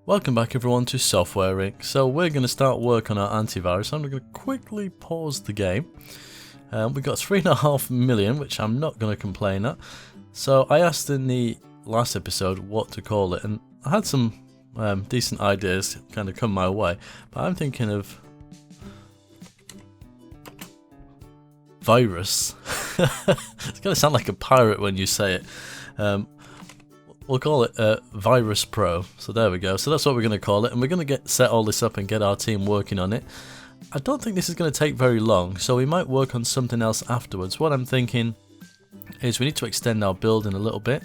Welcome back everyone to Software Inc. So we're going to start work on our antivirus. I'm going to quickly pause the game. We got 3.5 million, which I'm not going to complain at. So I asked in the last episode what to call it, and I had some decent ideas kind of come my way. But I'm thinking of VayRus. It's going to sound like a pirate when you say it. We'll call it VayRus Pro. So there we go. So that's what we're going to call it. And we're going to get set all this up and get our team working on it. I don't think this is going to take very long. So we might work on something else afterwards. What I'm thinking is we need to extend our building a little bit.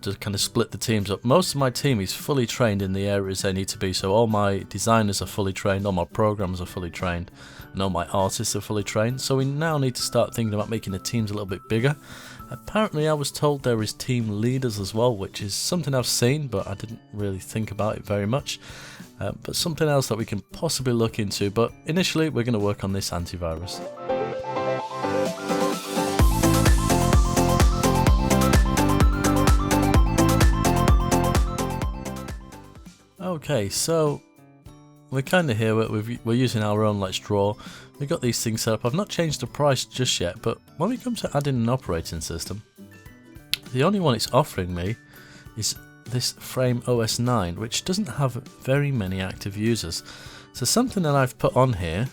To kind of split the teams up. Most of my team is fully trained in the areas they need to be. So all my designers are fully trained. All my programmers are fully trained. And all my artists are fully trained. So we now need to start thinking about making the teams a little bit bigger. Apparently I was told there is team leaders as well, which is something I've seen, but I didn't really think about it very much. But something else that we can possibly look into. But initially we're going to work on this antivirus. Okay, so we're kind of here. We're using our own Let's Draw. We've got these things set up. I've not changed the price just yet, but when we come to adding an operating system, the only one it's offering me is this Frame OS 9, which doesn't have very many active users. So something that I've put on here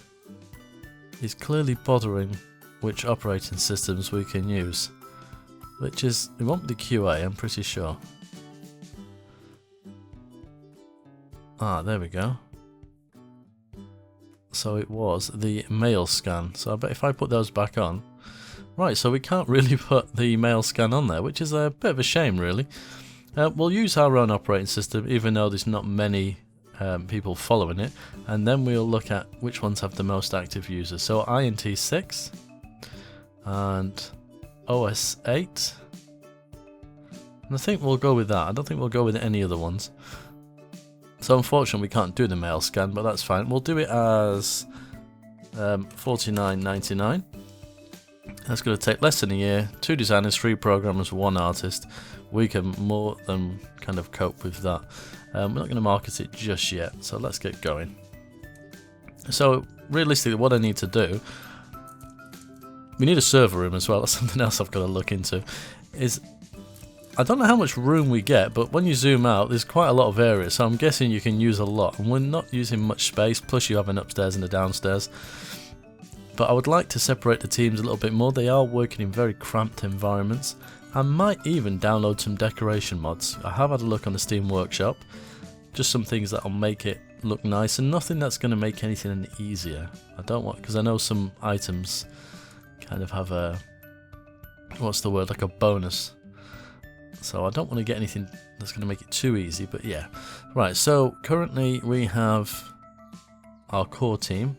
is clearly bothering which operating systems we can use, which is, it won't be the QA, I'm pretty sure. Ah, there we go. So it was the mail scan. So I bet if I put those back on... Right, so we can't really put the mail scan on there, which is a bit of a shame really. We'll use our own operating system, even though there's not many people following it. And then we'll look at which ones have the most active users. So INT 6 and OS 8. And I think we'll go with that. I don't think we'll go with any other ones. So unfortunately we can't do the mail scan, but that's fine. We'll do it as $49.99. That's going to take less than a year. 2 designers, 3 programmers, 1 artist. We can more than kind of cope with that. We're not going to market it just yet, so let's get going. So realistically what I need to do, we need a server room as well. That's something else I've got to look into. I don't know how much room we get, but when you zoom out, there's quite a lot of area, so I'm guessing you can use a lot. And we're not using much space, plus you have an upstairs and a downstairs. But I would like to separate the teams a little bit more. They are working in very cramped environments. I might even download some decoration mods. I have had a look on the Steam Workshop. Just some things that'll make it look nice, and nothing that's going to make anything any easier. I don't want, because I know some items kind of have a, what's the word, like a bonus. So I don't want to get anything that's going to make it too easy, but yeah. Right, so currently we have our core team.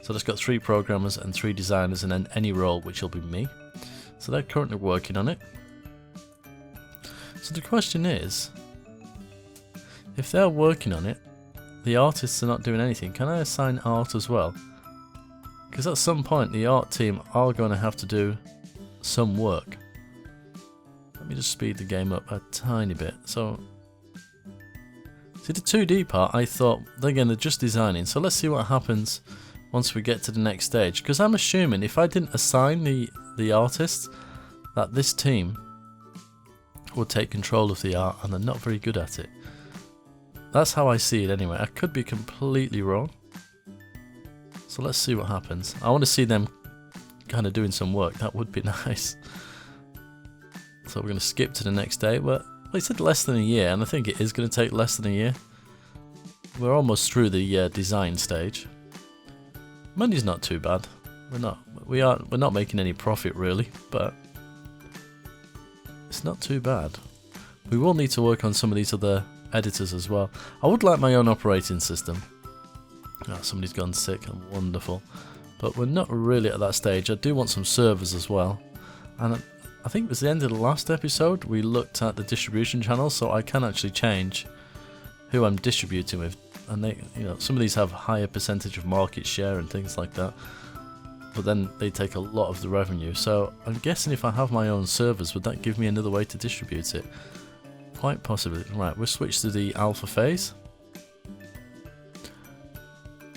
So that's got 3 programmers and 3 designers, and then any role, which will be me. So they're currently working on it. So the question is, if they're working on it, the artists are not doing anything, can I assign art as well? Because at some point the art team are going to have to do some work. Let me just speed the game up a tiny bit. So, see the 2D part, I thought, again, they're just designing. So let's see what happens once we get to the next stage. Because I'm assuming if I didn't assign the artists, that this team would take control of the art, and they're not very good at it. That's how I see it anyway. I could be completely wrong. So let's see what happens. I want to see them kind of doing some work. That would be nice. So we're going to skip to the next day, but they said less than a year, and I think it is going to take less than a year. We're almost through the design stage. Money's not too bad. We're not making any profit really, but it's not too bad. We will need to work on some of these other editors as well. I would like my own operating system. Oh, somebody's gone sick. Wonderful. But we're not really at that stage. I do want some servers as well, and I think it was the end of the last episode we looked at the distribution channels, so I can actually change who I'm distributing with, and they, some of these have higher percentage of market share and things like that, but then they take a lot of the revenue. So I'm guessing if I have my own servers, would that give me another way to distribute it? Quite possibly. Right, we'll switch to the alpha phase.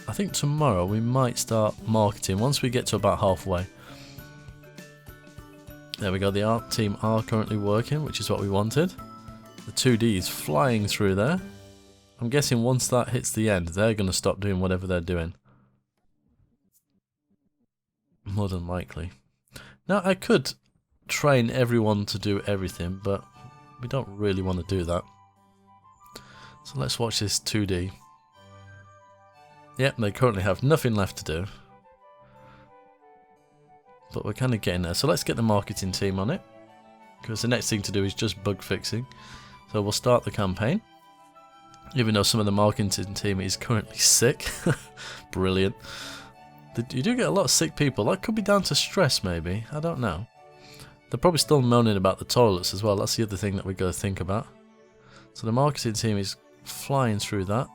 I think tomorrow we might start marketing once we get to about halfway. There we go, the art team are currently working, which is what we wanted. The 2D is flying through there. I'm guessing once that hits the end, they're going to stop doing whatever they're doing. More than likely. Now, I could train everyone to do everything, but we don't really want to do that. So let's watch this 2D. Yep, they currently have nothing left to do. But we're kind of getting there. So let's get the marketing team on it. Because the next thing to do is just bug fixing. So we'll start the campaign. Even though some of the marketing team is currently sick. Brilliant. You do get a lot of sick people. That could be down to stress maybe. I don't know. They're probably still moaning about the toilets as well. That's the other thing that we've got to think about. So the marketing team is flying through that.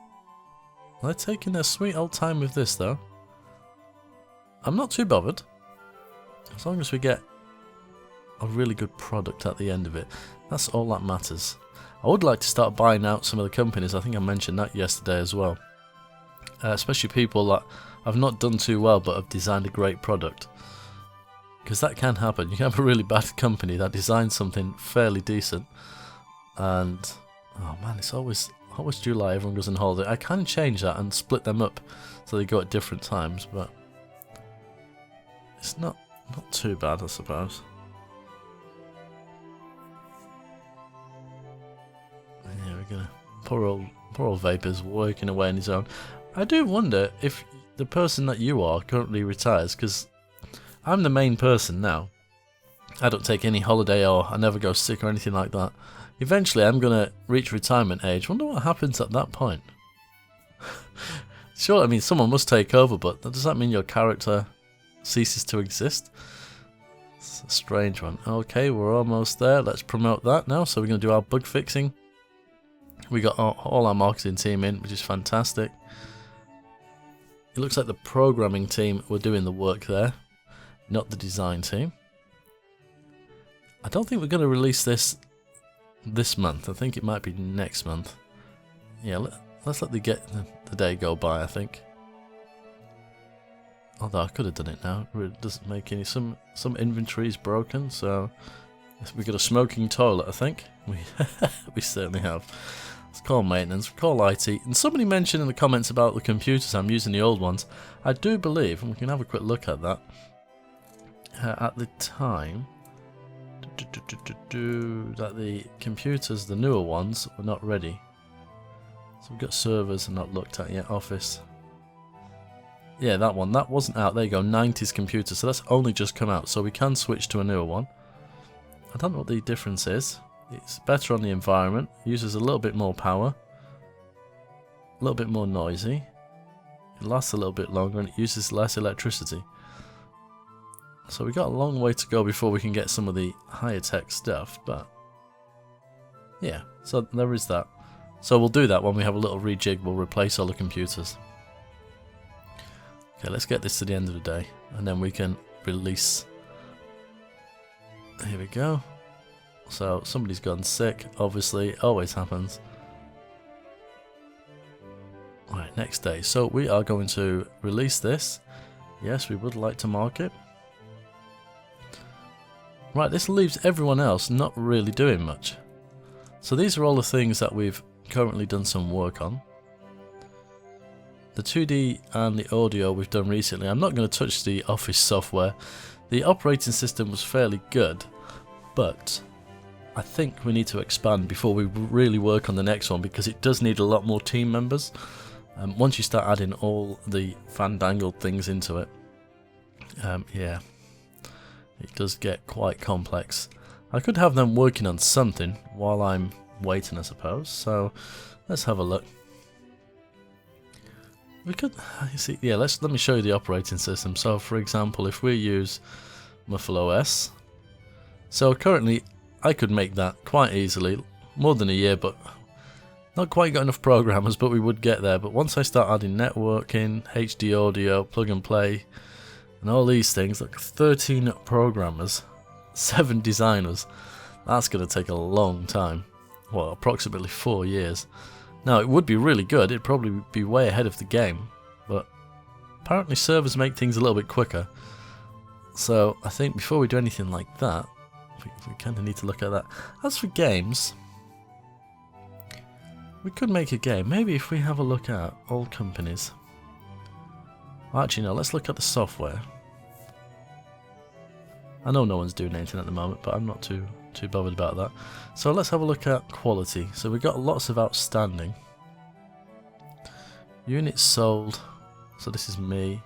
They're taking their sweet old time with this though. I'm not too bothered. As long as we get a really good product at the end of it. That's all that matters. I would like to start buying out some of the companies. I think I mentioned that yesterday as well. Especially people that have not done too well but have designed a great product. Because that can happen. You can have a really bad company that designs something fairly decent. And, oh man, it's always July, everyone goes on holiday. I can change that and split them up so they go at different times, but it's not too bad, I suppose. Yeah, we're gonna poor old Vapor's working away on his own. I do wonder if the person that you are currently retires, because I'm the main person now. I don't take any holiday or I never go sick or anything like that. Eventually I'm going to reach retirement age. Wonder what happens at that point. Sure, I mean someone must take over, but does that mean your character ceases to exist? It's a strange one. Okay, we're almost there. Let's promote that now. So we're going to do our bug fixing. We got all our marketing team in, which is fantastic. It looks like the programming team were doing the work there, not the design team. I don't think we're going to release this month. I think it might be next month. Yeah, let's let the day go by, I think. Although I could have done it now. It doesn't make any... Some inventory is broken, so... We've got a smoking toilet, I think. We certainly have. Let's call maintenance, call IT. And somebody mentioned in the comments about the computers. I'm using the old ones. I do believe, and we can have a quick look at that. At the time... that the computers, the newer ones, were not ready. So we've got servers and not looked at yet. Office. Yeah, that one. That wasn't out. There you go. 90s computer. So that's only just come out. So we can switch to a newer one. I don't know what the difference is. It's better on the environment. Uses a little bit more power. A little bit more noisy. It lasts a little bit longer and it uses less electricity. So we got a long way to go before we can get some of the higher tech stuff, but yeah, so there is that. So we'll do that when we have a little rejig. We'll replace all the computers. Okay, let's get this to the end of the day and then we can release. Here we go. So somebody's gone sick, obviously, always happens. Right, next day. So we are going to release this. Yes, we would like to mark it. Right, this leaves everyone else not really doing much. So these are all the things that we've currently done some work on. The 2D and the audio we've done recently. I'm not going to touch the Office software. The operating system was fairly good, but I think we need to expand before we really work on the next one because it does need a lot more team members. Once you start adding all the fandangled things into it, yeah. It does get quite complex. I could have them working on something while I'm waiting, I suppose. So let's have a look. We could, you see, yeah. Let me show you the operating system. So, for example, if we use Muffle OS, so currently I could make that quite easily, more than a year, but not quite got enough programmers. But we would get there. But once I start adding networking, HD audio, plug and play. And all these things, like 13 programmers, 7 designers, that's going to take a long time. well, approximately 4 years. Now, it would be really good. It'd probably be way ahead of the game, but apparently servers make things a little bit quicker. So I think before we do anything like that, we kind of need to look at that. As for games, we could make a game. Maybe if we have a look at all companies. Well, actually, no, let's look at the software. I know no one's doing anything at the moment, but I'm not too bothered about that. So let's have a look at quality. So we've got lots of outstanding. Units sold. So this is me.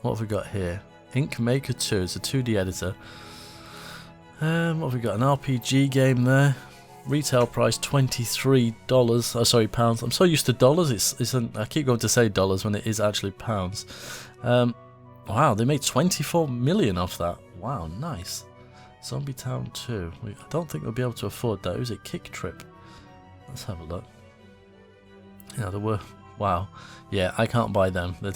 What have we got here? Ink Maker 2, it's a 2D editor. What have we got? An RPG game there. Retail price $23. Oh, sorry, pounds. I'm so used to dollars. I keep going to say dollars when it is actually pounds. Wow, they made 24 million off that. Wow, nice. Zombie Town 2. I don't think we'll be able to afford that. It was a Kick Trip. Let's have a look. Yeah, there were. Wow. Yeah, I can't buy them. They're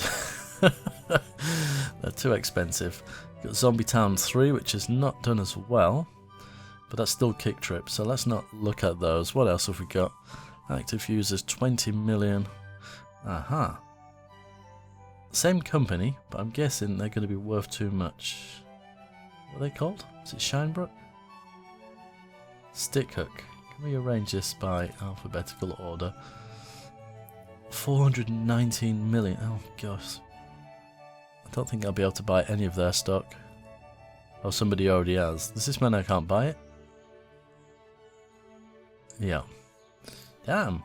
too expensive. Got Zombie Town 3, which is not done as well, but that's still Kick Trip, so let's not look at those. What else have we got? Active users 20 million. Aha. Same company, but I'm guessing they're going to be worth too much. What are they called? Is it Shinebrook? Stick Hook. Can we arrange this by alphabetical order? 419 million. Oh gosh. I don't think I'll be able to buy any of their stock. Oh, somebody already has. Does this mean I can't buy it? Yeah. Damn.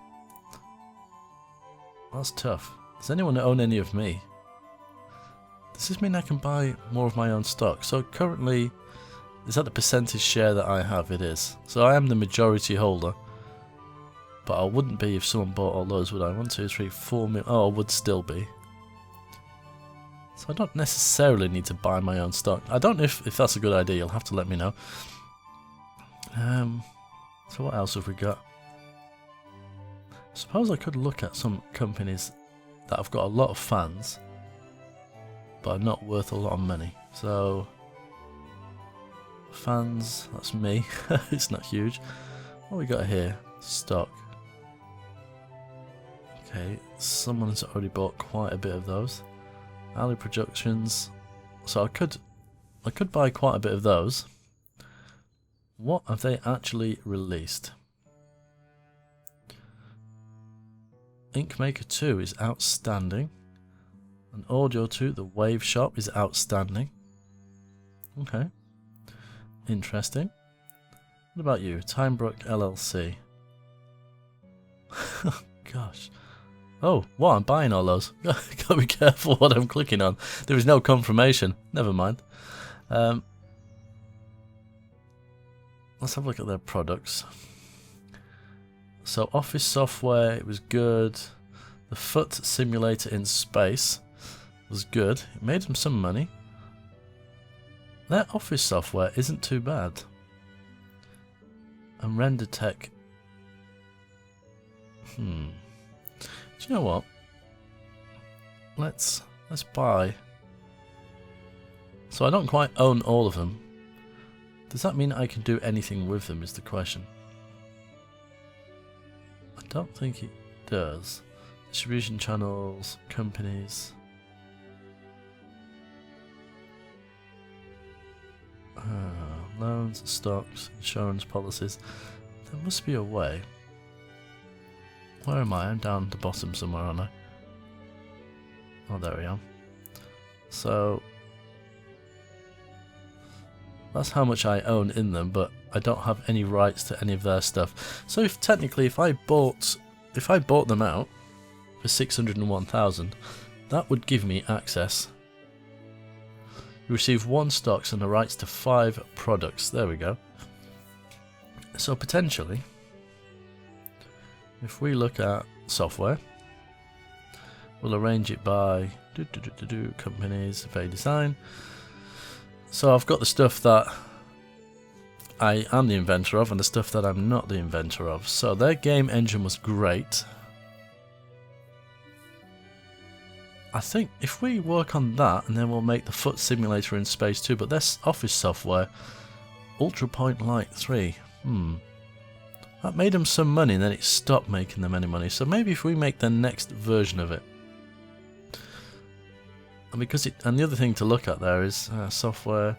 That's tough. Does anyone own any of me? Does this mean I can buy more of my own stock? So currently, is that the percentage share that I have? It is. So I am the majority holder. But I wouldn't be if someone bought all those, would I? 1, 2, 3, 4 million. Oh, I would still be. So I don't necessarily need to buy my own stock. I don't know if that's a good idea. You'll have to let me know. So what else have we got? I suppose I could look at some companies that have got a lot of fans, but are not worth a lot of money. So fans, that's me. It's not huge. What we got here? Stock. Okay, someone's already bought quite a bit of those. Ali Productions. So I could buy quite a bit of those. What have they actually released? Ink Maker 2 is outstanding. And Audio 2, the Wave Shop, is outstanding. Okay. Interesting. What about you? Timebrook LLC. Gosh. Oh, what? I'm buying all those. Gotta be careful what I'm clicking on. There is no confirmation. Never mind. Let's have a look at their products. So, Office software, it was good. The Foot Simulator in Space was good. It made them some money. Their Office software isn't too bad. And Render Tech. Do you know what? Let's buy. So I don't quite own all of them. Does that mean I can do anything with them is the question. I don't think it does. Distribution channels, companies. Loans, stocks, insurance policies. There must be a way. Where am I? I'm down at the bottom somewhere, aren't I? Oh, there we are. So that's how much I own in them, but I don't have any rights to any of their stuff. So if technically, if I bought them out for 601,000, that would give me access. You receive 1 stocks and the rights to 5 products. There we go. So potentially, if we look at software, we'll arrange it by companies, VayDesign. So I've got the stuff that I am the inventor of and the stuff that I'm not the inventor of. So their game engine was great. I think if we work on that, and then we'll make the Foot Simulator in Space too, but their Office software, UltraPoint Lite 3, That made them some money and then it stopped making them any money. So maybe if we make the next version of it. And because and the other thing to look at there is software.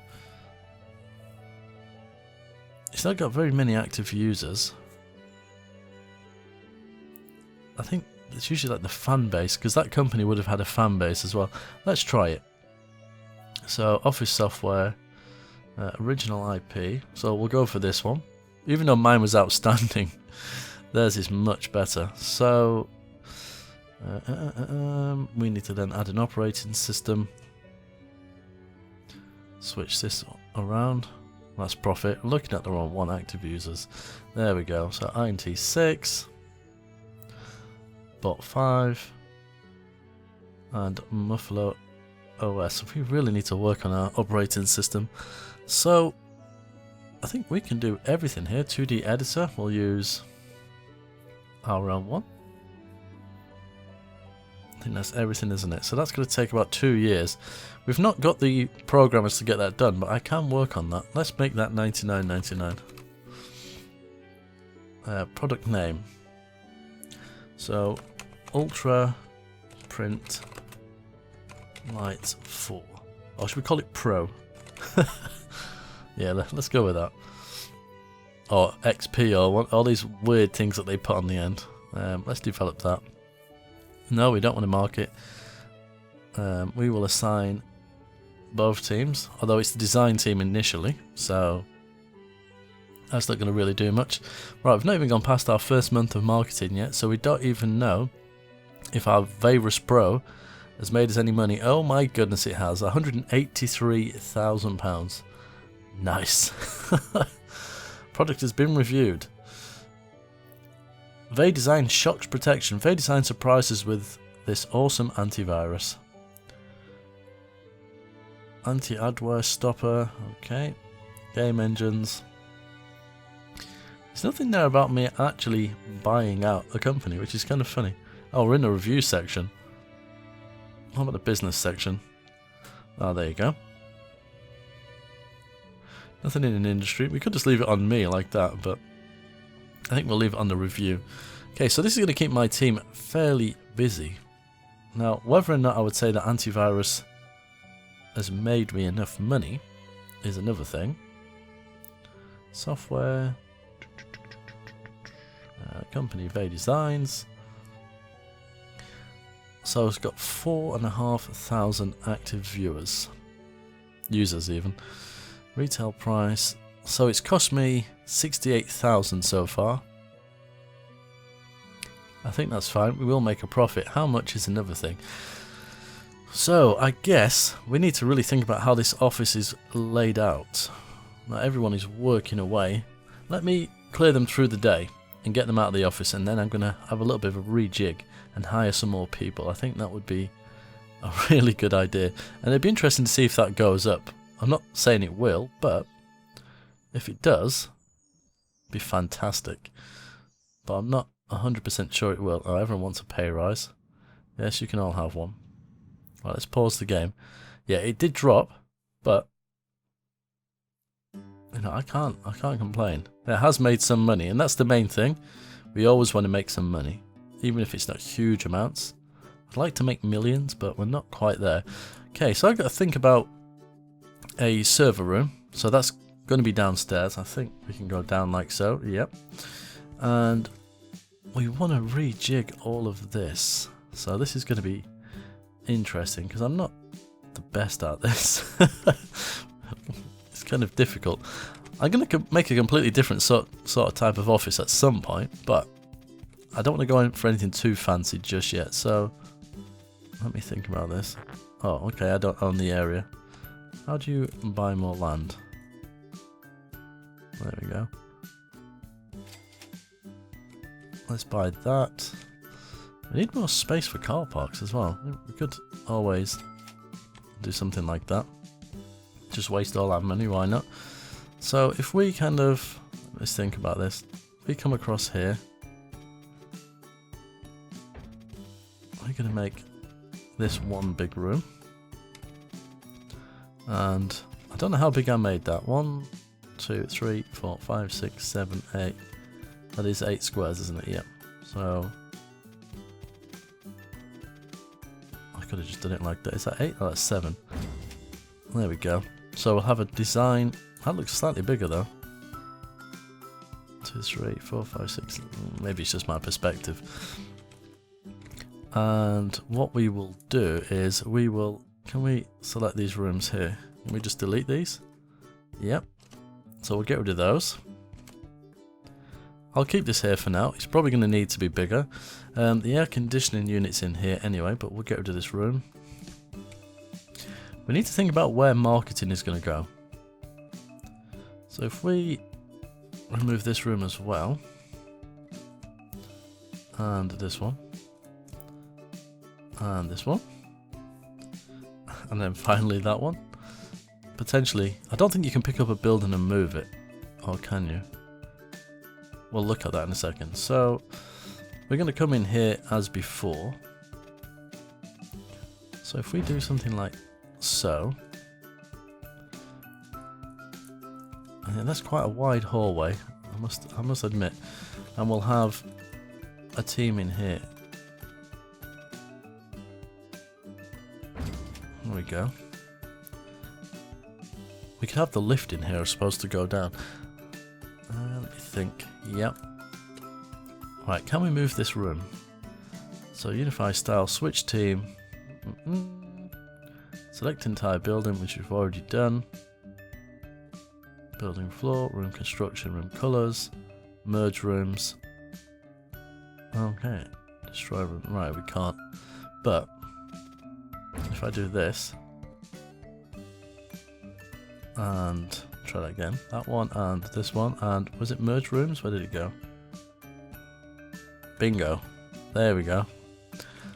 It's not got very many active users. I think it's usually like the fan base, because that company would have had a fan base as well. Let's try it. So Office software, original IP. So we'll go for this one. Even though mine was outstanding, theirs is much better. So we need to then add an operating system. Switch this around. That's profit. Looking at the wrong one, active users. There we go. So INT 6, bot 5, and Muffalo OS. We really need to work on our operating system. So I think we can do everything here. 2D editor, we'll use our own one. I think that's everything, isn't it? So that's going to take about 2 years. We've not got the programmers to get that done, but I can work on that. Let's make that $99.99. Product name. So Ultra Print Light 4. Or should we call it Pro? Yeah, let's go with that. Or XP, or all these weird things that they put on the end. Let's develop that. No, we don't want to mark it. We will assign both teams, although it's the design team initially, so that's not going to really do much. Right, we've not even gone past our first month of marketing yet, so we don't even know if our VayRus Pro has made us any money. Oh my goodness, it has. £183,000. Nice. Product has been reviewed. VayDesign shocks protection. VayDesign surprises with this awesome antivirus. Anti-adware stopper. Okay. Game engines. There's nothing there about me actually buying out a company, which is kind of funny. Oh, we're in the review section. How about the business section? Oh, there you go. Nothing in an industry. We could just leave it on me like that, but I think we'll leave it on the review. Okay, so this is going to keep my team fairly busy. Now, whether or not I would say that antivirus has made me enough money is another thing. Software. Company VayDesigns. So it's got 4,500 active viewers. Users even. Retail price. So it's cost me 68,000 so far. I think that's fine. We will make a profit. How much is another thing. So I guess we need to really think about how this office is laid out. Now everyone is working away. Let me clear them through the day and get them out of the office, and then I'm going to have a little bit of a rejig and hire some more people. I think that would be a really good idea, and it'd be interesting to see if that goes up. I'm not saying it will, but if it does, it'd be fantastic. But I'm not 100% sure it will. Oh, everyone wants a pay rise. Yes, you can all have one. Right, let's pause the game. Yeah, it did drop, but you know, I can't complain. It has made some money, and that's the main thing. We always want to make some money, even if it's not huge amounts. I'd like to make millions, but we're not quite there. Okay, so I've got to think about a server room. So that's going to be downstairs. I think we can go down like so. Yep. And we want to rejig all of this. So this is going to be interesting because I'm not the best at this. It's kind of difficult. I'm going to make a completely different sort of type of office at some point, but I don't want to go in for anything too fancy just yet. So let me think about this. Oh, okay, I don't own the area. How do you buy more land? There we go. Let's buy that. We need more space for car parks as well. We could always do something like that. Just waste all our money, why not? So if we kind of, let's think about this. If we come across here, we're going to make this one big room. And I don't know how big I made that. 1, 2, 3, 4, 5, 6, 7, 8, That is 8 squares, isn't it? Yep. So I could have just done it like that. Is that 8? Oh, that's 7. There we go. So we'll have a design. That looks slightly bigger though. 2, 3, 4, 5, 6. Maybe it's just my perspective. And what we will do is we will. Can we select these rooms here? Can we just delete these? Yep. So we'll get rid of those. I'll keep this here for now. It's probably going to need to be bigger. The air conditioning unit's in here anyway, but we'll get rid of this room. We need to think about where marketing is going to go. So if we remove this room as well, and this one, and this one, and then finally that one. Potentially, I don't think you can pick up a building and move it, or can you? We'll look at that in a second. So we're going to come in here as before. So if we do something like so, and that's quite a wide hallway, I must admit, and we'll have a team in here. There we go. We could have the lift in here, supposed to go down. Let me think. Yep. Right, can we move this room? So unify style, switch team. Select entire building, which we've already done. Building floor, room construction, room colors, merge rooms. Okay, destroy room. Right, we can't. But if I do this and try that again, that one and this one, and was it merge rooms? Where did it go? Bingo. There we go.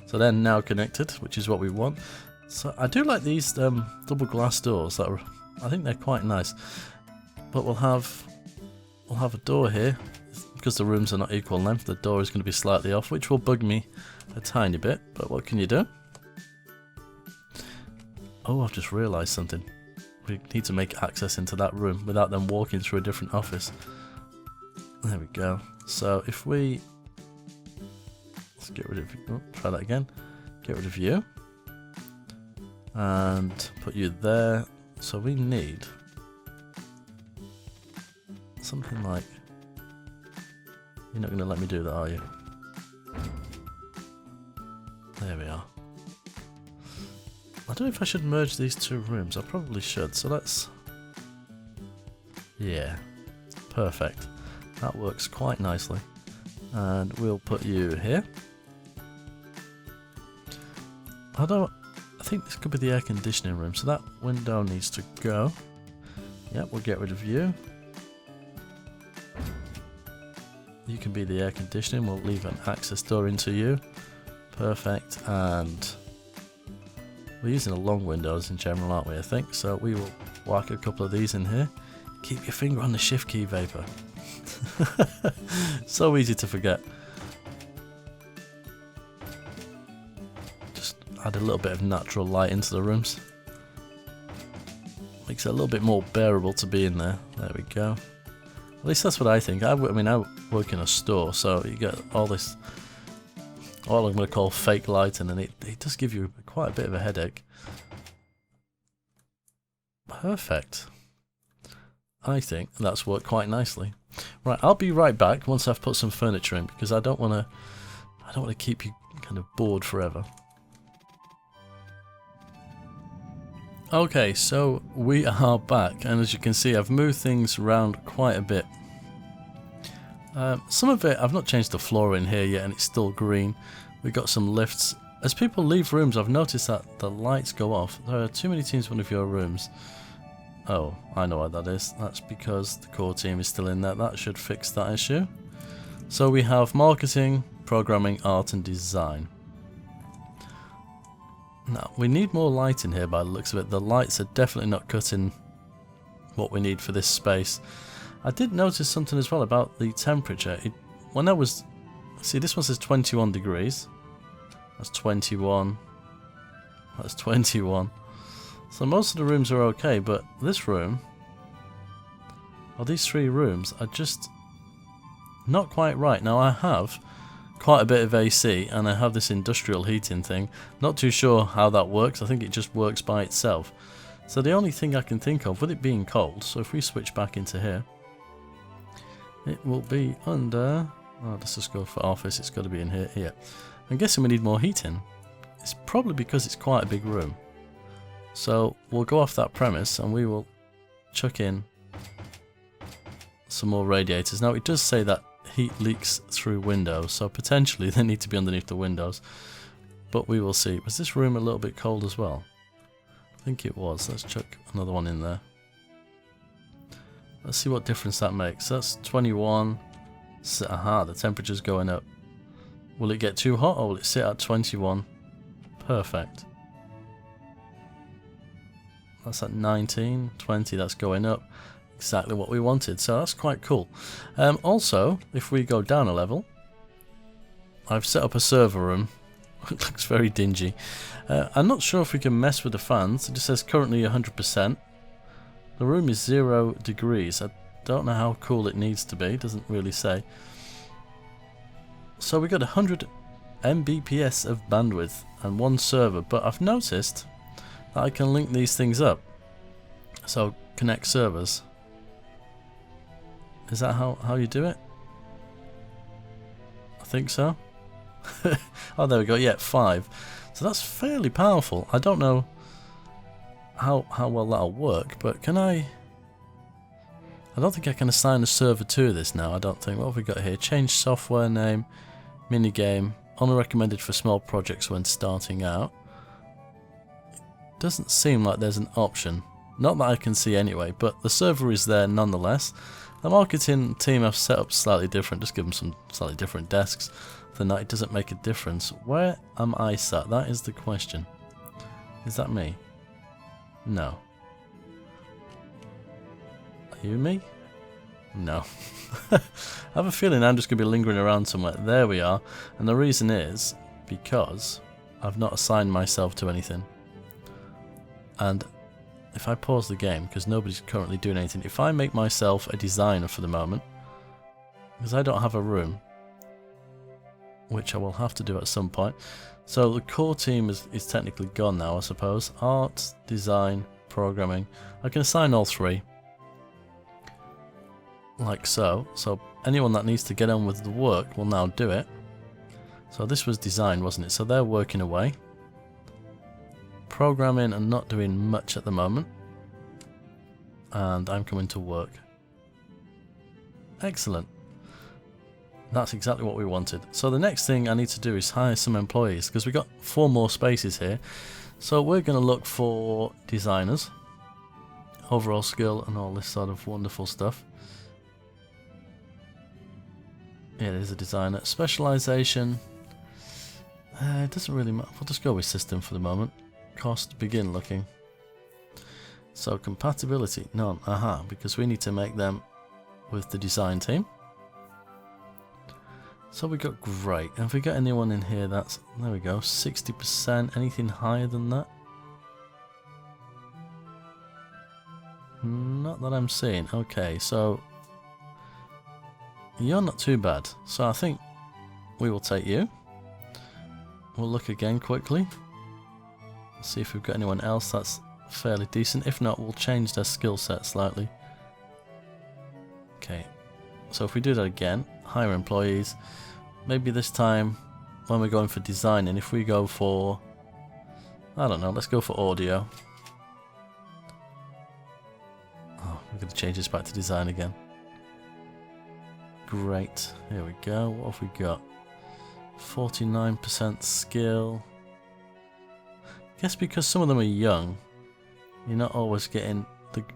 So they're now connected, which is what we want. So I do like these double glass doors. That are, I think they're quite nice. But we'll have a door here because the rooms are not equal length. The door is going to be slightly off, which will bug me a tiny bit. But what can you do? Oh, I've just realised something. We need to make access into that room without them walking through a different office. There we go. So if we... Let's get rid of... Oh, try that again. Get rid of you. And put you there. So we need... something like... You're not going to let me do that, are you? There we are. I don't know if I should merge these two rooms. I probably should. So let's... Yeah. Perfect. That works quite nicely. And we'll put you here. I think this could be the air conditioning room. So that window needs to go. Yep, we'll get rid of you. You can be the air conditioning. We'll leave an access door into you. Perfect. And... we're using a long windows in general, aren't we, I think? So we will whack a couple of these in here. Keep your finger on the shift key, Vapor. So easy to forget. Just add a little bit of natural light into the rooms. Makes it a little bit more bearable to be in there. There we go. At least that's what I think. I mean, I work in a store, so you get all this... all I'm going to call fake lighting, and it does give you quite a bit of a headache. Perfect. I think that's worked quite nicely. Right, I'll be right back once I've put some furniture in, because I don't want to keep you kind of bored forever. Okay, so we are back, and as you can see, I've moved things around quite a bit. Some of it, I've not changed the floor in here yet, and it's still green. We've got some lifts. As people leave rooms, I've noticed that the lights go off. There are too many teams in one of your rooms. Oh, I know why that is. That's because the core team is still in there. That should fix that issue. So we have marketing, programming, art and design. Now, we need more light in here by the looks of it. The lights are definitely not cutting what we need for this space. I did notice something as well about the temperature. When I was... See, this one says 21 degrees. That's 21. That's 21. So most of the rooms are okay, but this room... or these three rooms are just... not quite right. Now I have quite a bit of AC and I have this industrial heating thing. Not too sure how that works. I think it just works by itself. So the only thing I can think of with it being cold, so if we switch back into here, it will be under, oh, let's just go for office, it's got to be in here, here. I'm guessing we need more heating. It's probably because it's quite a big room. So we'll go off that premise and we will chuck in some more radiators. Now it does say that heat leaks through windows, so potentially they need to be underneath the windows. But we will see. Was this room a little bit cold as well? I think it was. Let's chuck another one in there. Let's see what difference that makes. That's 21. Aha, the temperature's going up. Will it get too hot or will it sit at 21? Perfect. That's at 19, 20, that's going up. Exactly what we wanted, so that's quite cool. Also, if we go down a level, I've set up a server room. It looks very dingy. I'm not sure if we can mess with the fans. It just says currently 100%. The room is 0 degrees. I don't know how cool it needs to be. It doesn't really say. So we got 100 Mbps of bandwidth and one server, but I've noticed that I can link these things up. So connect servers. Is that how you do it? I think so. Oh, there we go. Yeah, 5. So that's fairly powerful. I don't know how well that'll work, but can I don't think I can assign a server to this now. I don't think. What have we got here? Change software name, minigame, only recommended for small projects when starting out. It doesn't seem like there's an option. Not that I can see anyway, but the server is there nonetheless. The marketing team have set up slightly different, just give them some slightly different desks. Then that it doesn't make a difference. Where am I sat? That is the question. Is that me? No. Are you me? No. I have a feeling I'm just going to be lingering around somewhere. There we are. And the reason is because I've not assigned myself to anything. And if I pause the game, because nobody's currently doing anything, if I make myself a designer for the moment, because I don't have a room, which I will have to do at some point. So the core team is technically gone now, I suppose. Art, design, programming. I can assign all 3. Like so. So anyone that needs to get on with the work will now do it. So this was design, wasn't it? So they're working away. Programming and not doing much at the moment. And I'm coming to work. Excellent. That's exactly what we wanted. So the next thing I need to do is hire some employees, because we've got 4 more spaces here. So we're going to look for designers, overall skill and all this sort of wonderful stuff. Yeah, there's a designer. Specialization, it doesn't really matter. We'll just go with system for the moment. Cost, begin looking. So compatibility, none. Aha, because we need to make them with the design team. So we got great. Have we got anyone in here that's, there we go, 60%, anything higher than that? Not that I'm seeing. Okay, so you're not too bad. So I think we will take you. We'll look again quickly. See if we've got anyone else that's fairly decent. If not, we'll change their skill set slightly. Okay, so if we do that again, hire employees. Maybe this time when we're going for designing, if we go for, I don't know, let's go for audio. Oh, we're going to change this back to design again. Great, here we go. What have we got? 49% skill. I guess because some of them are young, you're not always getting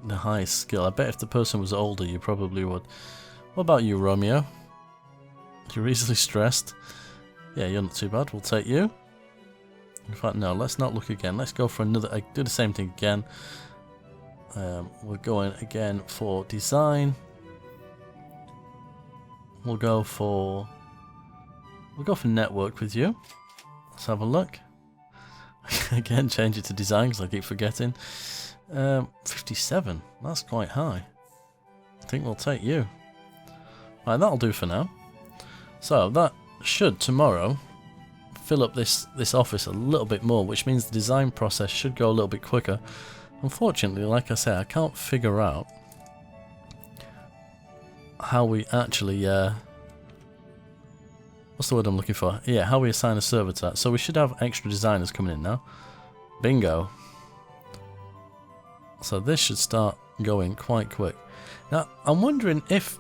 the highest skill. I bet if the person was older, you probably would. What about you, Romeo? You're easily stressed. Yeah, you're not too bad. We'll take you. In fact, no, let's not look again. Let's go for another. Do the same thing again. We're going again for design. We'll go for network with you. Let's have a look. Again, change it to design because I keep forgetting. 57. That's quite high. I think we'll take you. Right, that'll do for now. So that should tomorrow fill up this office a little bit more, which means the design process should go a little bit quicker. Unfortunately, like I say, I can't figure out how we actually what's the word I'm looking for? Yeah, how we assign a server to that. So we should have extra designers coming in now. Bingo. So this should start going quite quick. Now, I'm wondering if...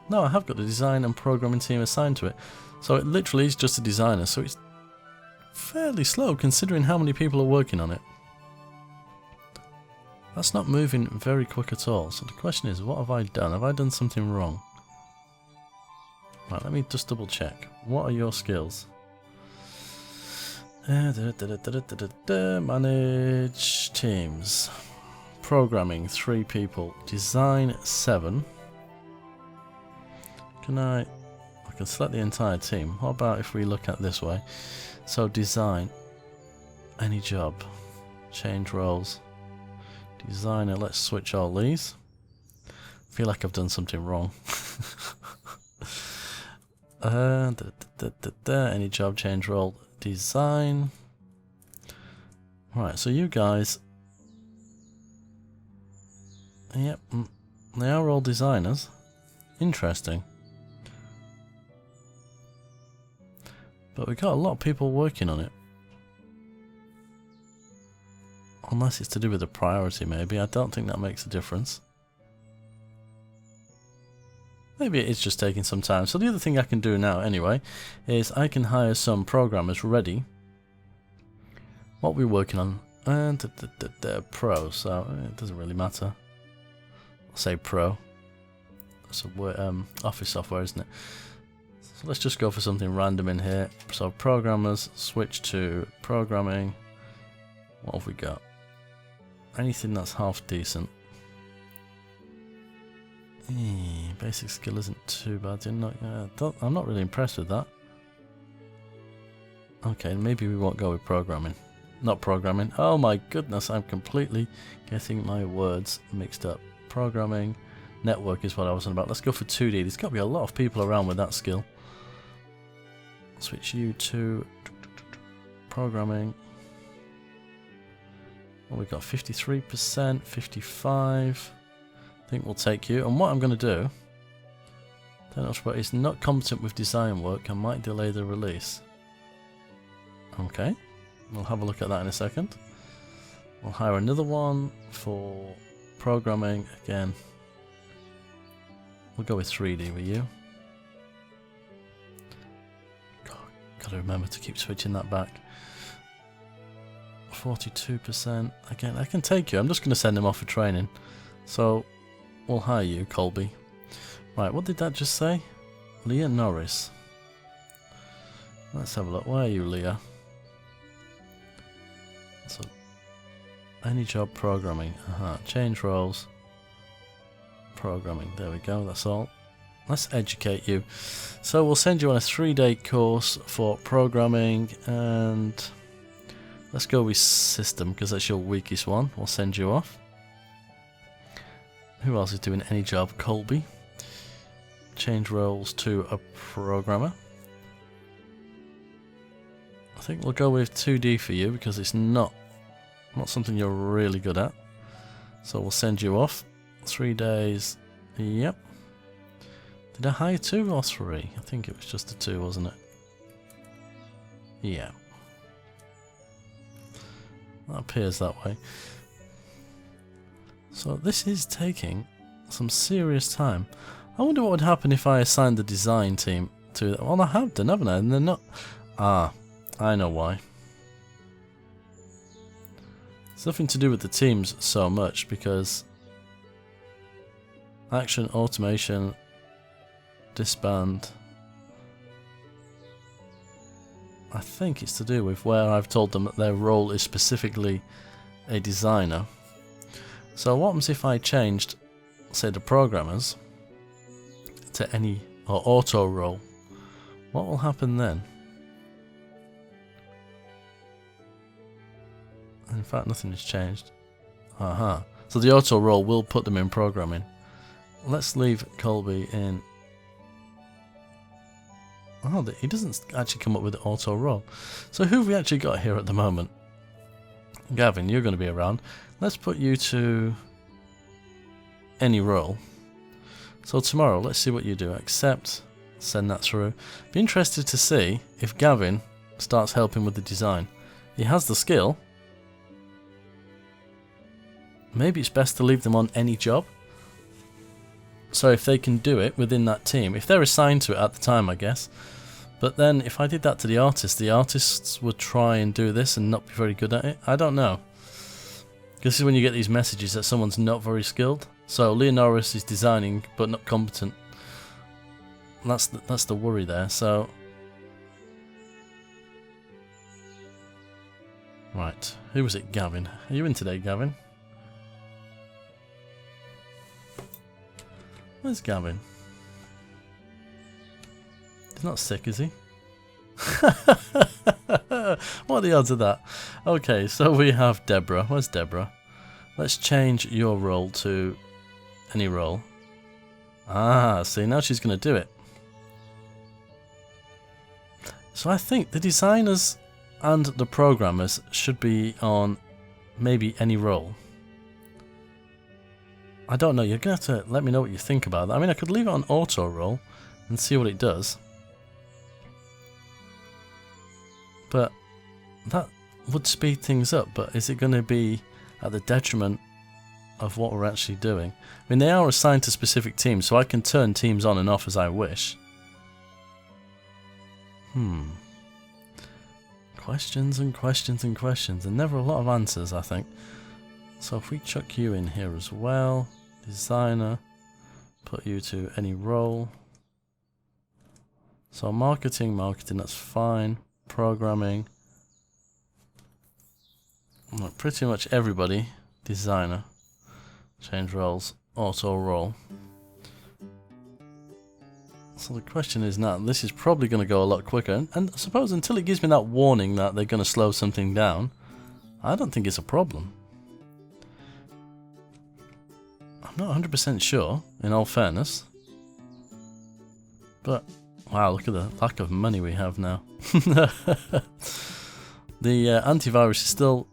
No, I have got the design and programming team assigned to it. So it literally is just a designer. So it's fairly slow considering how many people are working on it. That's not moving very quick at all. So the question is, what have I done? Have I done something wrong? Right, let me just double check. What are your skills? Manage teams. Programming 3 people. Design 7. I can select the entire team. What about if we look at this way? So design. Any job. Change roles. Designer. Let's switch all these. I feel like I've done something wrong. Any job, change role, design. Right, so you guys, yep, they are all designers. Interesting. But we've got a lot of people working on it. Unless it's to do with the priority, maybe. I don't think that makes a difference. Maybe it is just taking some time. So the other thing I can do now anyway is I can hire some programmers ready. What we're working on, and pro, so it doesn't really matter. I'll say pro. So office software, isn't it? So let's just go for something random in here. So programmers, switch to programming. What have we got? Anything that's half decent. Basic skill isn't too bad. I'm not really impressed with that. Okay, maybe we won't go with programming. Not programming. Oh my goodness, I'm completely getting my words mixed up. Programming, network is what I was on about. Let's go for 2D. There's got to be a lot of people around with that skill. Switch you to programming. Well, we've got 53%, 55. I think we'll take you. And what I'm going to do, don't know what, is not competent with design work. I might delay the release. Okay, we'll have a look at that in a second. We'll hire another one for programming again. We'll go with 3D with you. God, gotta remember to keep switching that back. 42%. Again, I can take you. I'm just going to send him off for training. So we'll hire you, Colby. Right, what did that just say? Leah Norris. Let's have a look. Where are you, Leah? So, any job programming. Change roles. Programming. There we go. That's all. Let's educate you. So we'll send you on a 3-day course for programming, and let's go with system because that's your weakest one. We'll send you off. Who else is doing any job? Colby. Change roles to a programmer. I think we'll go with 2D for you because it's not something you're really good at. So we'll send you off. 3 days. Yep. Did I hire 2 or 3? I think it was just a 2, wasn't it? Yeah. That appears that way. So this is taking some serious time. I wonder what would happen if I assigned the design team to that. Well, I have done, haven't I? And they're not... Ah, I know why. It's nothing to do with the teams so much because action, automation, disband. I think it's to do with where I've told them that their role is specifically a designer. So what happens if I changed, say, the programmers to any or auto role? What will happen then? In fact, nothing has changed. So the auto role will put them in programming. let's leave Colby in. Oh, he doesn't actually come up with auto roll. So who have we actually got here at the moment? Gavin, you're going to be around. Let's put you to any role. So tomorrow, let's see what you do. Accept, send that through. Be interested to see if Gavin starts helping with the design. He has the skill. Maybe it's best to leave them on any job. So if they can do it within that team, if they're assigned to it at the time, I guess. But then if I did that to the artists would try and do this and not be very good at it. I don't know. This is when you get these messages that someone's not very skilled. So Leonoris is designing but not competent. That's the worry there. So right, who was it? Gavin. Are you in today, Gavin? Where's Gavin? He's not sick, is he? What are the odds of that? Okay, so we have Deborah. Where's Deborah? Let's change your role to any role. Ah, see, now she's going to do it. So I think the designers and the programmers should be on maybe any role. I don't know, you're going to have to let me know what you think about that. I mean, I could leave it on auto roll and see what it does. But that would speed things up, but is it going to be at the detriment of what we're actually doing? I mean, they are assigned to specific teams, so I can turn teams on and off as I wish. Questions and questions and questions, and never a lot of answers, I think. So if we chuck you in here as well, designer, put you to any role. So marketing, that's fine. Programming, well, pretty much everybody. Designer, change roles, auto role. So the question is now, this is probably going to go a lot quicker, and I suppose until it gives me that warning that they're going to slow something down, I don't think it's a problem. I'm not 100% sure, in all fairness, but wow, look at the lack of money we have now. The antivirus is still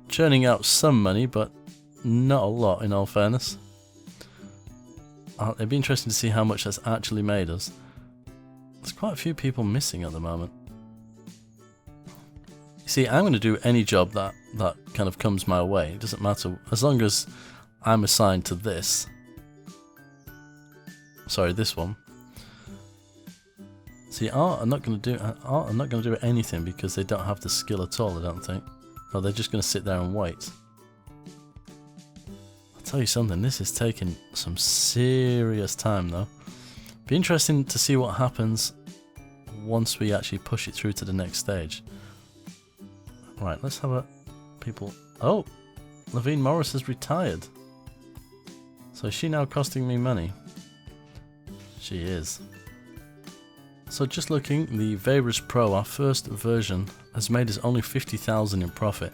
churning out some money, but not a lot in all fairness. It'd be interesting to see how much that's actually made us. There's quite a few people missing at the moment. You see, I'm going to do any job that kind of comes my way. It doesn't matter, as long as I'm assigned to this. Sorry, this one. See, Art are not going to do anything because they don't have the skill at all, I don't think. No, they're just going to sit there and wait. I'll tell you something, this is taking some serious time though. Be interesting to see what happens once we actually push it through to the next stage. Right, let's have a people. Oh, Lavine Morris has retired. So is she now costing me money? She is. So just looking, the VayRus Pro, our first version, has made us only 50,000 in profit.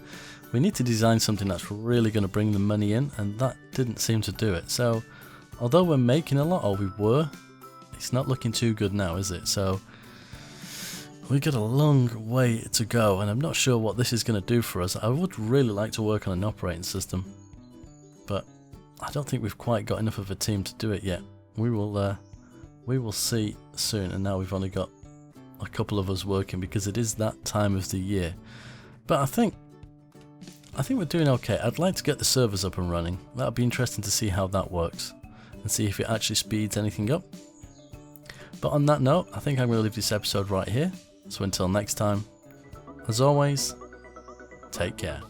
We need to design something that's really going to bring the money in, and that didn't seem to do it. So although we're making a lot, or we were, it's not looking too good now, is it? So we've got a long way to go, and I'm not sure what this is going to do for us. I would really like to work on an operating system, but I don't think we've quite got enough of a team to do it yet. We will see soon, and now we've only got a couple of us working because it is that time of the year. But I think we're doing okay. I'd like to get the servers up and running. That'd be interesting to see how that works and see if it actually speeds anything up. But on that note, I think I'm going to leave this episode right here. So until next time, as always, take care.